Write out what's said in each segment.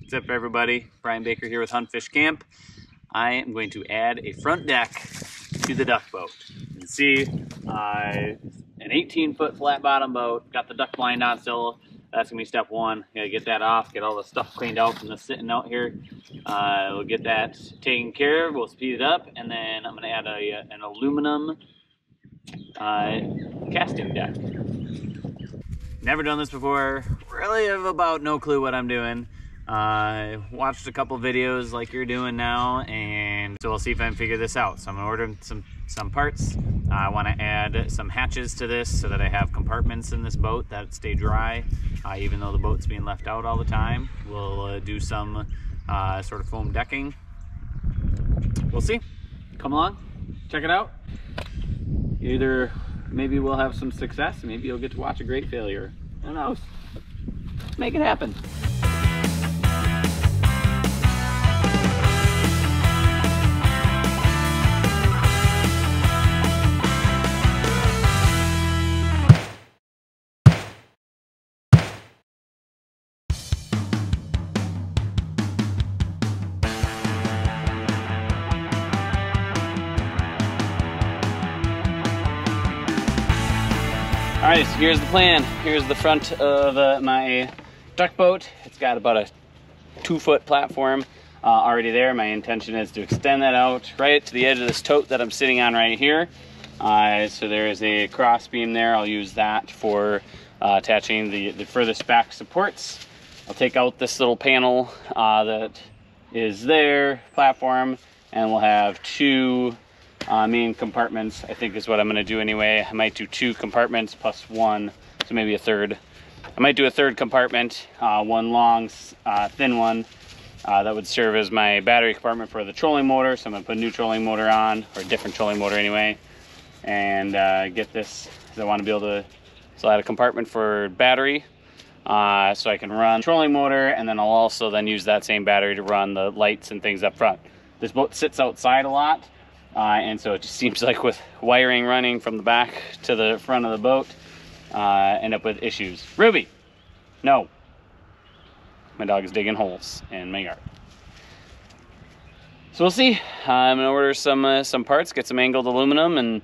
What's up, everybody? Brian Baker here with Hunt Fish Camp. I am going to add a front deck to the duck boat. You can see an 18-foot flat bottom boat. Got the duck blind on still. That's gonna be step one. Gotta get that off, get all the stuff cleaned out from the sitting out here. We'll get that taken care of. We'll speed it up, and then I'm gonna add an aluminum casting deck. Never done this before. Really have about no clue what I'm doing. Watched a couple videos like you're doing now, and so we'll see if I can figure this out. So I'm gonna order some parts. I want to add some hatches to this so that I have compartments in this boat that stay dry, even though the boat's being left out all the time. We'll do some sort of foam decking. We'll see. Come along, check it out. Either maybe we'll have some success, maybe you'll get to watch a great failure. Who knows? Let's make it happen. All right, so here's the plan. Here's the front of my duck boat. It's got about a 2-foot platform already there. My intention is to extend that out right to the edge of this tote that I'm sitting on right here. So there is a cross beam there. I'll use that for attaching the furthest back supports. I'll take out this little panel that is there, platform, and we'll have two main compartments, I think is what I'm going to do anyway. I might do 2 compartments plus 1, so maybe a third. I might do a third compartment, one long, thin one that would serve as my battery compartment for the trolling motor. So I'm going to put a new trolling motor on, or a different trolling motor anyway, and get this, because I want to be able to, so I had a compartment for battery, so I can run trolling motor, and then I'll also then use that same battery to run the lights and things up front. This boat sits outside a lot. And so it just seems like with wiring running from the back to the front of the boat, end up with issues. Ruby, no. My dog is digging holes in my yard. So we'll see. I'm gonna order some parts, get some angled aluminum,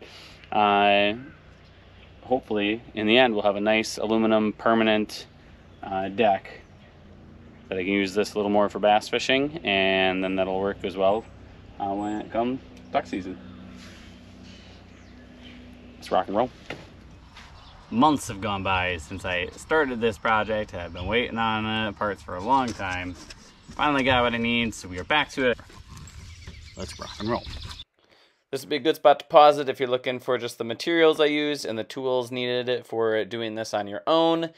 and hopefully in the end we'll have a nice aluminum permanent deck that I can use this a little more for bass fishing, and then that'll work as well when it comes duck season. Let's rock and roll. Months have gone by since I started this project. I've been waiting on parts for a long time. Finally got what I need, so we are back to it. Let's rock and roll. This would be a good spot to pause it if you're looking for just the materials I used and the tools needed for doing this on your own.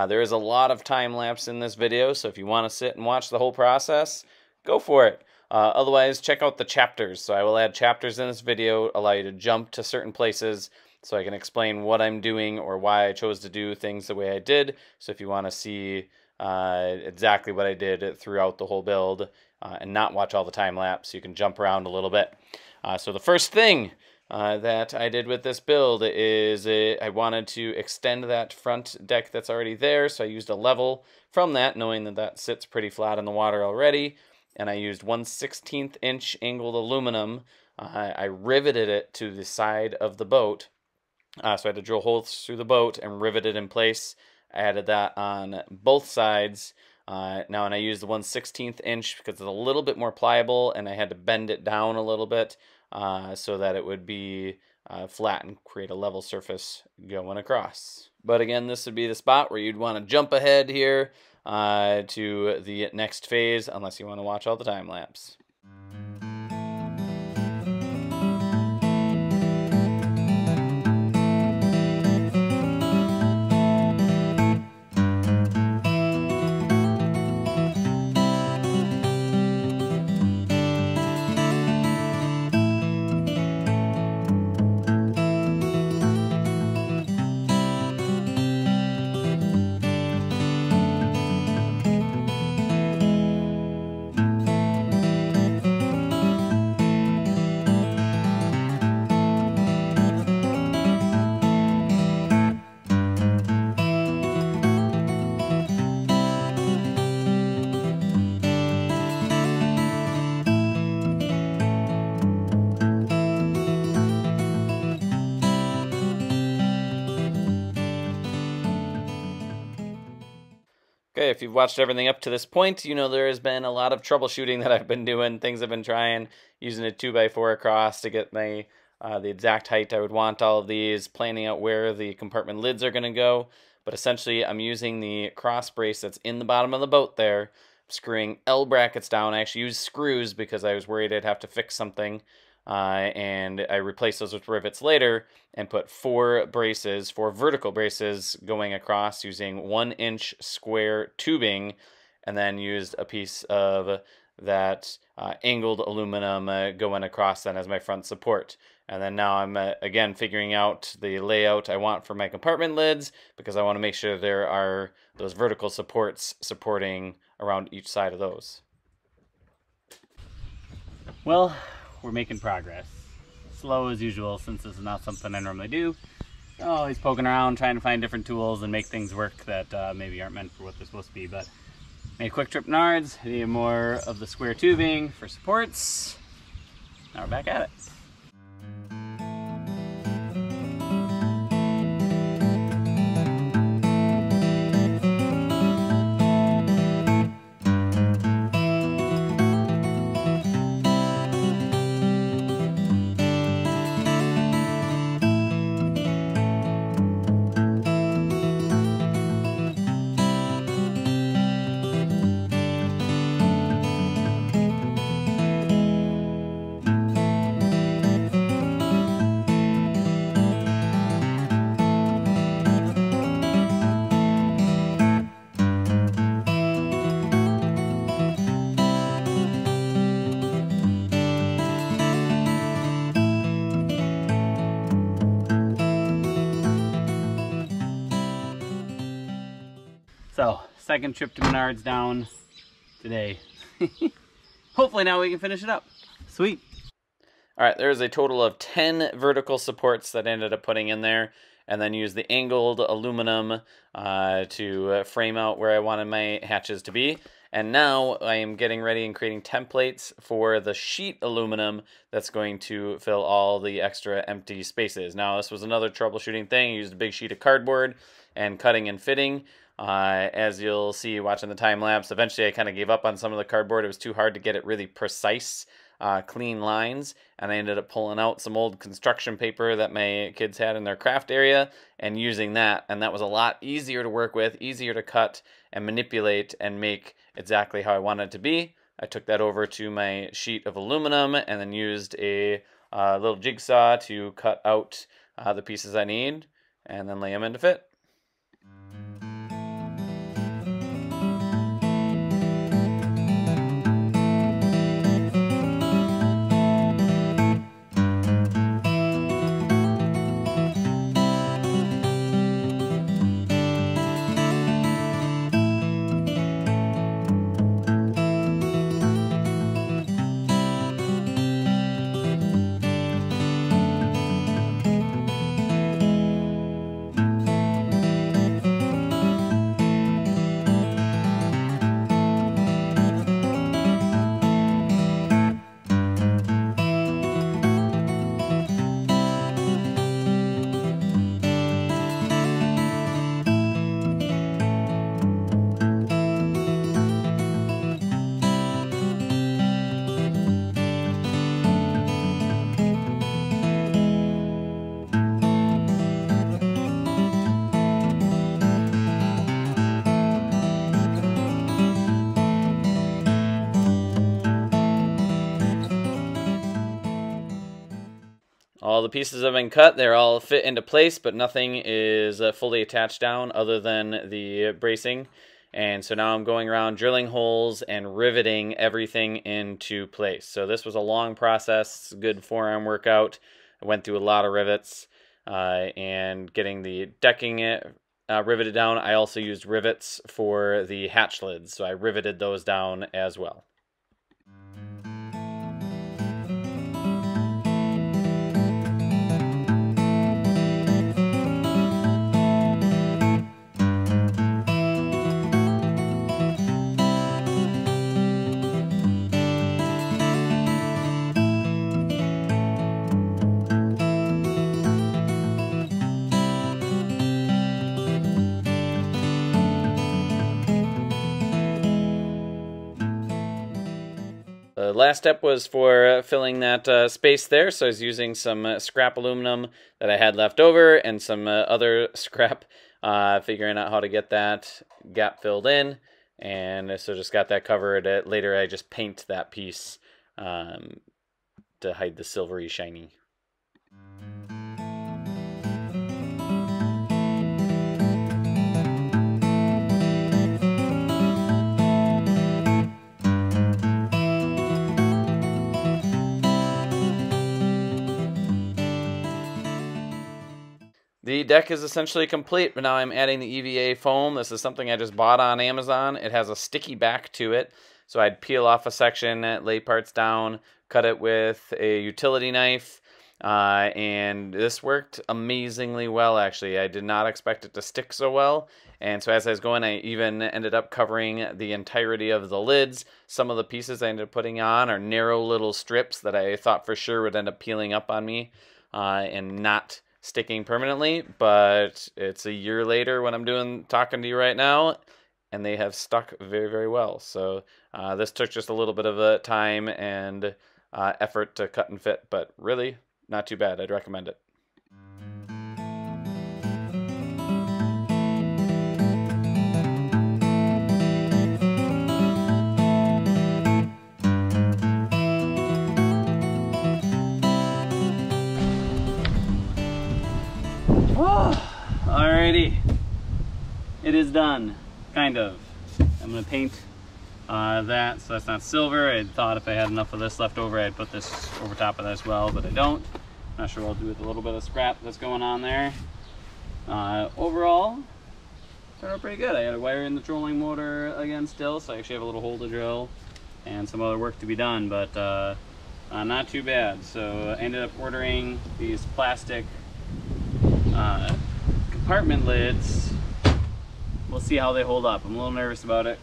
There is a lot of time lapse in this video, so if you want to sit and watch the whole process, go for it. Otherwise, check out the chapters. So I will add chapters in this video, allow you to jump to certain places so I can explain what I'm doing or why I chose to do things the way I did. So if you want to see exactly what I did throughout the whole build and not watch all the time lapse, you can jump around a little bit. So the first thing that I did with this build is I wanted to extend that front deck that's already there. So I used a level from that, knowing that that sits pretty flat in the water already. And I used 1/16 inch angled aluminum. I riveted it to the side of the boat. So I had to drill holes through the boat and rivet it in place. I added that on both sides. And I used the 1/16 inch because it's a little bit more pliable, and I had to bend it down a little bit so that it would be flat and create a level surface going across. But again, this would be the spot where you'd want to jump ahead here to the next phase, unless you want to watch all the time lapse. Okay, if you've watched everything up to this point, you know there has been a lot of troubleshooting that I've been doing, things I've been trying, using a 2x4 across to get my the exact height I would want all of these, planning out where the compartment lids are going to go. But essentially, I'm using the cross brace that's in the bottom of the boat there, screwing L brackets down. I actually used screws because I was worried I'd have to fix something. And I replaced those with rivets later and put 4 braces, 4 vertical braces going across using 1-inch square tubing, and then used a piece of that angled aluminum going across then as my front support. And then now I'm again figuring out the layout I want for my compartment lids, because I want to make sure there are those vertical supports supporting around each side of those. Well, we're making progress. Slow as usual, since this is not something I normally do. Always poking around, trying to find different tools and make things work that maybe aren't meant for what they're supposed to be. But made a quick trip to Menards, needed more of the square tubing for supports. Now we're back at it. So, second trip to Menards down today. Hopefully now we can finish it up. Sweet. All right, there's a total of 10 vertical supports that I ended up putting in there, and then used the angled aluminum to frame out where I wanted my hatches to be. And now I am getting ready and creating templates for the sheet aluminum that's going to fill all the extra empty spaces. Now, this was another troubleshooting thing. I used a big sheet of cardboard and cutting and fitting. As you'll see watching the time lapse, eventually I kind of gave up on some of the cardboard. It was too hard to get it really precise, clean lines, and I ended up pulling out some old construction paper that my kids had in their craft area and using that, and that was a lot easier to work with, easier to cut and manipulate and make exactly how I wanted it to be. I took that over to my sheet of aluminum and then used a little jigsaw to cut out the pieces I need and then lay them into fit. All the pieces have been cut. They're all fit into place, but nothing is fully attached down other than the bracing. And so now I'm going around drilling holes and riveting everything into place. So this was a long process, good forearm workout. I went through a lot of rivets and getting the decking riveted down. I also used rivets for the hatch lids, so I riveted those down as well. The last step was for filling that space there, so I was using some scrap aluminum that I had left over and some other scrap, figuring out how to get that gap filled in, and so just got that covered. Later I just paint that piece to hide the silvery shiny. The deck is essentially complete, but now I'm adding the EVA foam. This is something I just bought on Amazon. It has a sticky back to it, so I'd peel off a section, lay parts down, cut it with a utility knife, and this worked amazingly well, actually. I did not expect it to stick so well, and so as I was going, I even ended up covering the entirety of the lids. Some of the pieces I ended up putting on are narrow little strips that I thought for sure would end up peeling up on me and not sticking permanently, but it's a year later when I'm talking to you right now, and they have stuck very, very well. So this took just a little bit of time and effort to cut and fit, but really not too bad. I'd recommend it. Alrighty, it is done, kind of. I'm gonna paint that so that's not silver. I thought if I had enough of this left over, I'd put this over top of that as well, but I don't. Not sure what I'll do with the little bit of scrap that's going on there. Overall, turned out pretty good. I got to wire in the trolling motor again still, so I actually have a little hole to drill and some other work to be done, but not too bad. So I ended up ordering these plastic compartment lids. We'll see how they hold up. I'm a little nervous about it.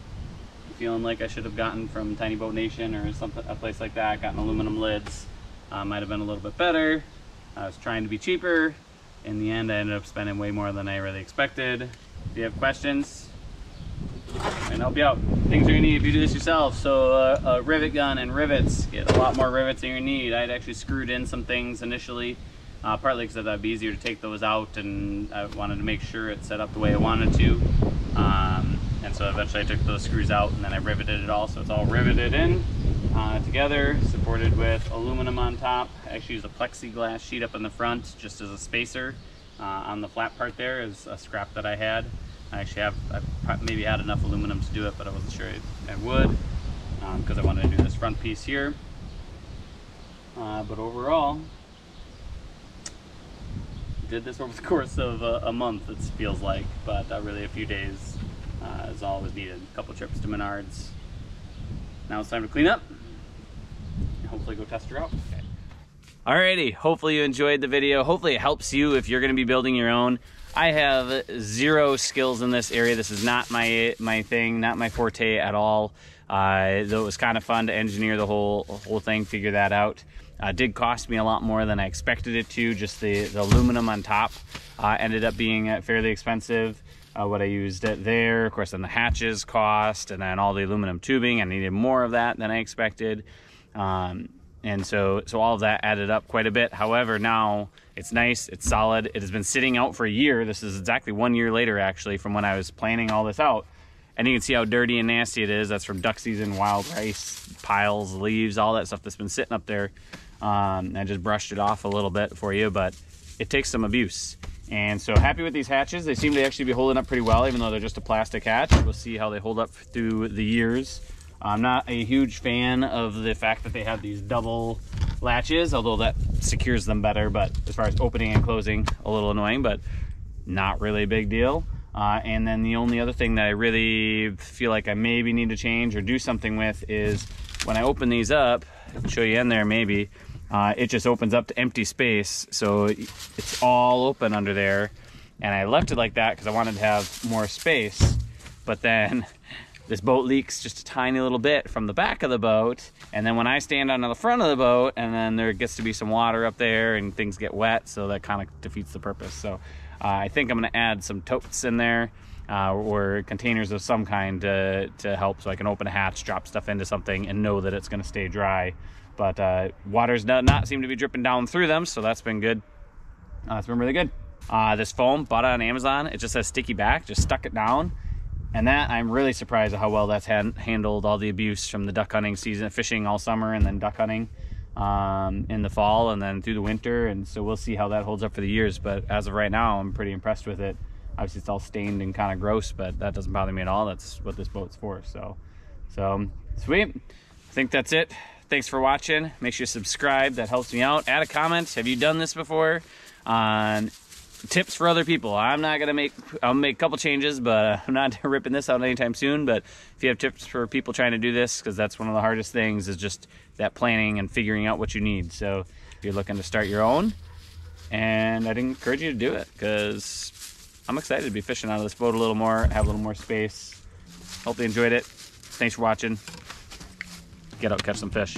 I'm feeling like I should have gotten from Tiny Boat Nation or something, a place like that, gotten aluminum lids. Might have been a little bit better. I was trying to be cheaper. In the end, I ended up spending way more than I really expected. If you have questions, I can help you out. Things you're gonna need if you do this yourself. So a rivet gun and rivets. Get a lot more rivets than you need. I'd actually screwed in some things initially. Partly because I thought it'd be easier to take those out, and I wanted to make sure it set up the way I wanted to. And so eventually I took those screws out and then I riveted it all, so it's all riveted in together, supported with aluminum on top. I actually used a plexiglass sheet up in the front just as a spacer on the flat part there is a scrap that I had. I maybe had enough aluminum to do it, but I wasn't sure I would because I wanted to do this front piece here. But overall, did this over the course of a month, it feels like, but really a few days is all was needed. A couple trips to Menards. Now it's time to clean up and hopefully go test her out. Okay. Alrighty, hopefully you enjoyed the video. Hopefully it helps you if you're going to be building your own. I have zero skills in this area. This is not my thing, not my forte at all. Though it was kind of fun to engineer the whole thing, figure that out. Did cost me a lot more than I expected it to. Just the aluminum on top ended up being fairly expensive. What I used there, of course, then the hatches cost, and then all the aluminum tubing. I needed more of that than I expected. And so all of that added up quite a bit. However, now it's nice, it's solid. It has been sitting out for a year. This is exactly 1 year later, actually, from when I was planning all this out. And you can see how dirty and nasty it is. That's from duck season, wild rice, piles, leaves, all that stuff that's been sitting up there. I just brushed it off a little bit for you, but it takes some abuse. And so happy with these hatches. They seem to actually be holding up pretty well, even though they're just a plastic hatch. We'll see how they hold up through the years. I'm not a huge fan of the fact that they have these double latches, although that secures them better, but as far as opening and closing, a little annoying, but not really a big deal. And then the only other thing that I really feel like I maybe need to change or do something with is when I open these up, I'll show you in there maybe, it just opens up to empty space, so it's all open under there. And I left it like that because I wanted to have more space, but then this boat leaks just a tiny little bit from the back of the boat, and then when I stand on the front of the boat, and then there gets to be some water up there and things get wet, so that kind of defeats the purpose. So I think I'm going to add some totes in there or containers of some kind to help, so I can open a hatch, drop stuff into something, and know that it's going to stay dry. But water's not seem to be dripping down through them, so that's been good. It's been really good. This foam, bought it on Amazon. It just has sticky back, just stuck it down. And that, I'm really surprised at how well that's handled all the abuse from the duck hunting season, fishing all summer and then duck hunting in the fall and then through the winter. And so we'll see how that holds up for the years. But as of right now, I'm pretty impressed with it. Obviously it's all stained and kind of gross, but that doesn't bother me at all. That's what this boat's for. So sweet. I think that's it. Thanks for watching. Make sure you subscribe. That helps me out. Add a comment. Have you done this before? Tips for other people. I'll make a couple changes, but I'm not ripping this out anytime soon. But if you have tips for people trying to do this, because that's one of the hardest things, is just that planning and figuring out what you need. So if you're looking to start your own, and I'd encourage you to do it, because I'm excited to be fishing out of this boat a little more, have a little more space. Hope you enjoyed it. Thanks for watching. Get out, catch some fish.